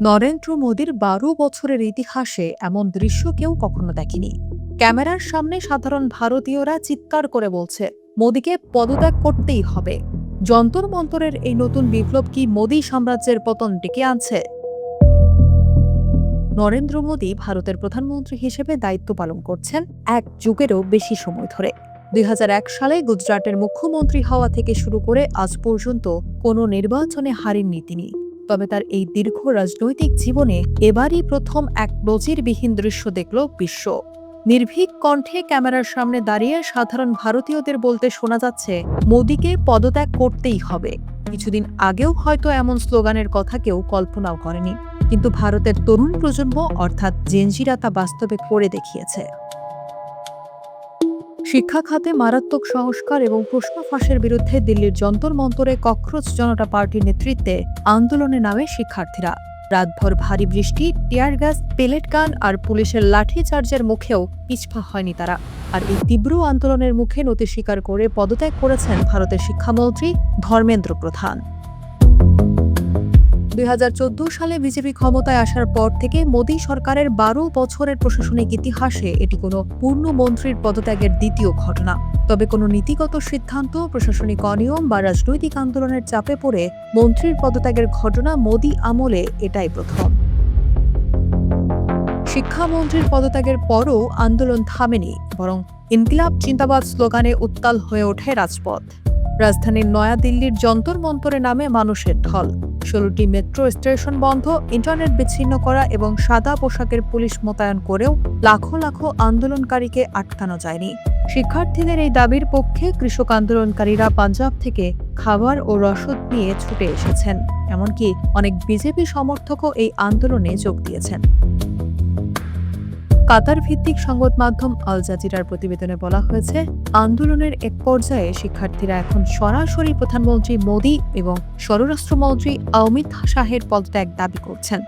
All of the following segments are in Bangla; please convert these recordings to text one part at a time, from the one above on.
নরেন্দ্র মোদীর ১২ বছরের ইতিহাসে এমন দৃশ্য কেউ কখনো দেখেনি। ক্যামেরার সামনে সাধারণ ভারতীয়রা চিৎকার করে বলছে, মোদীকে পদত্যাগ করতেই হবে। যন্তর মন্তরের এই নতুন বিপ্লব কি মোদী সাম্রাজ্যের পতন ডেকে আনছে? নরেন্দ্র মোদী ভারতের প্রধানমন্ত্রী হিসেবে দায়িত্ব পালন করছেন এক যুগেরও বেশি সময় ধরে। ২০০১ সালে গুজরাটের মুখ্যমন্ত্রী হওয়া থেকে শুরু করে আজ পর্যন্ত কোনো নির্বাচনে হারেননি তিনি। তবে তার এই দীর্ঘ রাজনৈতিক জীবনে এবারই প্রথম এক নজিরবিহীন দৃশ্য দেখল বিশ্ব। নির্ভীক কণ্ঠে ক্যামেরার সামনে দাঁড়িয়ে সাধারণ ভারতীয়দের বলতে শোনা যাচ্ছে, মোদীকে পদত্যাগ করতেই হবে। কিছুদিন আগেও হয়তো এমন স্লোগানের কথা কেউ কল্পনাও করেনি, কিন্তু ভারতের তরুণ প্রজন্ম অর্থাৎ জেনজিরা তা বাস্তবে করে দেখিয়েছে। শিক্ষা খাতে মারাত্মক সংস্কার এবং প্রশ্ন ফাঁসের বিরুদ্ধে দিল্লির যন্তর মন্তরে ককরোচ জনতা পার্টির নেতৃত্বে আন্দোলনে নামে শিক্ষার্থীরা। রাতভর ভারী বৃষ্টি, টিয়ার গ্যাস, পেলেট গান আর পুলিশের লাঠিচার্জের মুখেও পিছপা হয়নি তারা। আর এই তীব্র আন্দোলনের মুখে নতি স্বীকার করে পদত্যাগ করেছেন ভারতের শিক্ষামন্ত্রী ধর্মেন্দ্র প্রধান। ২০১৪ সালে বিজেপি ক্ষমতায় আসার পর থেকে মোদী সরকারের ১২ বছরের প্রশাসনিক ইতিহাসে এটি কোনো পূর্ণ মন্ত্রীর পদত্যাগের দ্বিতীয় ঘটনা। তবে কোনো নীতিগত সিদ্ধান্ত, প্রশাসনিক অনিয়ম বা রাজনৈতিক আন্দোলনের চাপে পড়ে মন্ত্রীর পদত্যাগের ঘটনা মোদী আমলে এটাই প্রথম। শিক্ষামন্ত্রীর পদত্যাগের পরও আন্দোলন থামেনি, বরং ইনকিলাব জিন্দাবাদ স্লোগানে উত্তাল হয়ে ওঠে রাজপথ। রাজধানীর নয়াদিল্লির যন্তর মন্তরে নামে মানুষের ঢল। ১৬টি মেট্রো স্টেশন বন্ধ, ইন্টারনেট বিচ্ছিন্ন করা এবং সাদা পোশাকের পুলিশ মোতায়েন করেও লাখো লাখো আন্দোলনকারীকে আটকানো যায়নি। শিক্ষার্থীদের এই দাবির পক্ষে কৃষক আন্দোলনকারীরা পাঞ্জাব থেকে খাবার ও রসদ নিয়ে ছুটে এসেছেন। এমনকি অনেক বিজেপি সমর্থকও এই আন্দোলনে যোগ দিয়েছেন। কাতার ভিত্তিক সংবাদ মাধ্যম আল জাজিরার প্রতিবেদনে বলা হয়েছে, আন্দোলনের এক পর্যায়ে শিক্ষার্থীরা এখন সরাসরি প্রধানমন্ত্রী মোদী এবং স্বরাষ্ট্রমন্ত্রী অমিত শাহের পদত্যাগ দাবি করছেন।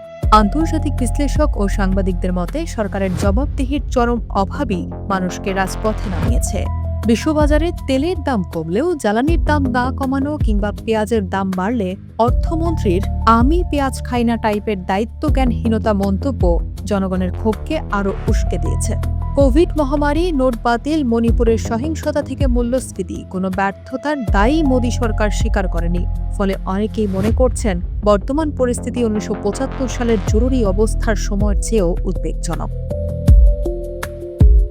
আন্তর্জাতিক বিশ্লেষক ও সাংবাদিকদের মতে, সরকারের জবাবদিহির চরম অভাবই মানুষকে রাজপথে নামিয়েছে। বিশ্ববাজারে তেলের দাম কমলেও জ্বালানির দাম না কমানো কিংবা পেঁয়াজের দাম বাড়লে অর্থমন্ত্রীর আমি পেঁয়াজ খাই না টাইপের দায়িত্বজ্ঞানহীনতা মন্তব্য জনগণের ক্ষোভকে আরও উস্কে দিয়েছে। কোভিড মহামারী, নোট বাতিল, মণিপুরের সহিংসতা থেকে মূল্যস্ফীতি কোনো ব্যর্থতার দায়ী মোদী সরকার স্বীকার করেনি। ফলে অনেকেই মনে করছেন বর্তমান পরিস্থিতি ১৯৭৫ সালের জরুরি অবস্থার সময়ের চেয়েও উদ্বেগজনক।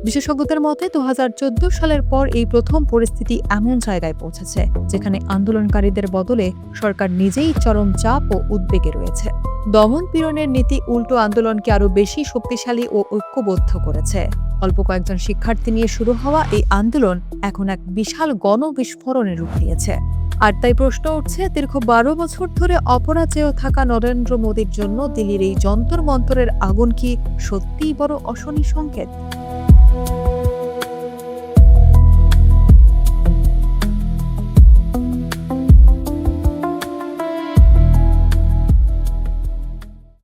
বিশেষজ্ঞদের মতে ২০১৪ সালের পর এই প্রথম পরিস্থিতি এমন জায়গায় পৌঁছেছে যেখানে আন্দোলনকারীদের বদলে সরকার নিজেই চরম চাপ ও উদ্বেগে রয়েছে। দমন পীড়নের নীতি উল্টো আন্দোলনকে আরও বেশি শক্তিশালী ও ঐক্যবদ্ধ করেছে। অল্প কয়েকজন শিক্ষার্থী নিয়ে শুরু হওয়া এই আন্দোলন এখন এক বিশাল গণবিস্ফোরণে রূপ নিয়েছে। আর তাই প্রশ্ন উঠছে, দীর্ঘ ১২ বছর ধরে অপরাজেয় থাকা নরেন্দ্র মোদীর জন্য দিল্লির এই যন্তর মন্তরের আগুন কি সত্যিই বড় অশনি সংকেত?